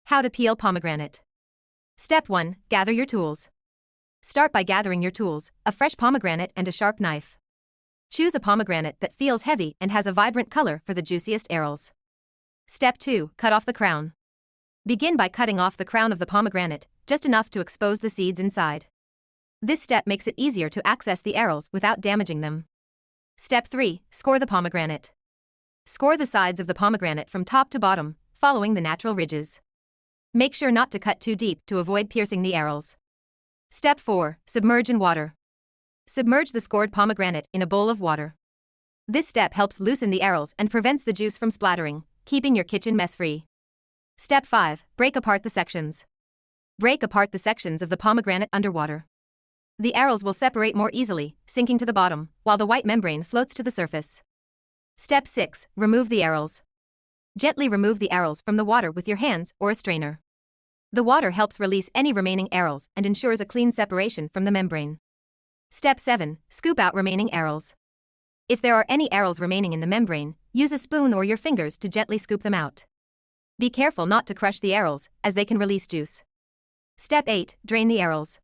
How to peel pomegranate. Step 1. Gather your tools. Start by gathering your tools, a fresh pomegranate and a sharp knife. Choose a pomegranate that feels heavy and has a vibrant color for the juiciest arils. Step 2. Cut off the crown. Begin by cutting off the crown of the pomegranate, just enough to expose the seeds inside. This step makes it easier to access the arils without damaging them. Step 3. Score the pomegranate. Score the sides of the pomegranate from top to bottom, following the natural ridges. Make sure not to cut too deep to avoid piercing the arils. Step 4. Submerge in water. Submerge the scored pomegranate in a bowl of water. This step helps loosen the arils and prevents the juice from splattering, keeping your kitchen mess-free. Step 5. Break apart the sections. Break apart the sections of the pomegranate underwater. The arils will separate more easily, sinking to the bottom, while the white membrane floats to the surface. Step 6. Remove the arils. Gently remove the arils from the water with your hands or a strainer. The water helps release any remaining arils and ensures a clean separation from the membrane. Step 7. Scoop out remaining arils. If there are any arils remaining in the membrane, use a spoon or your fingers to gently scoop them out. Be careful not to crush the arils, as they can release juice. Step 8. Drain the arils.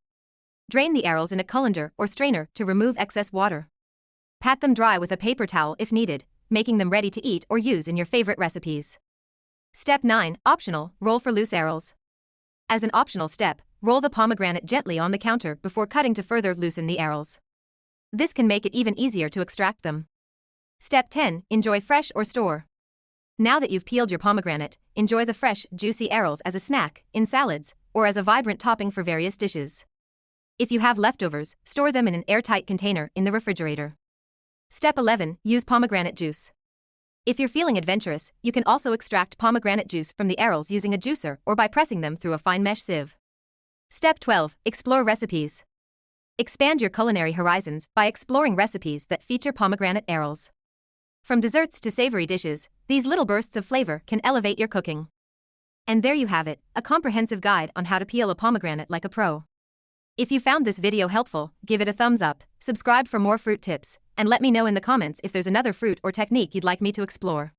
Drain the arils in a colander or strainer to remove excess water. Pat them dry with a paper towel if needed, making them ready to eat or use in your favorite recipes. Step 9. Optional. Roll for loose arils. As an optional step, roll the pomegranate gently on the counter before cutting to further loosen the arils. This can make it even easier to extract them. Step 10. Enjoy fresh or store. Now that you've peeled your pomegranate, enjoy the fresh, juicy arils as a snack, in salads, or as a vibrant topping for various dishes. If you have leftovers, store them in an airtight container in the refrigerator. Step 11. Use pomegranate juice. If you're feeling adventurous, you can also extract pomegranate juice from the arils using a juicer or by pressing them through a fine mesh sieve. Step 12. Explore recipes. Expand your culinary horizons by exploring recipes that feature pomegranate arils. From desserts to savory dishes, these little bursts of flavor can elevate your cooking. And there you have it, a comprehensive guide on how to peel a pomegranate like a pro. If you found this video helpful, give it a thumbs up, subscribe for more fruit tips, and let me know in the comments if there's another fruit or technique you'd like me to explore.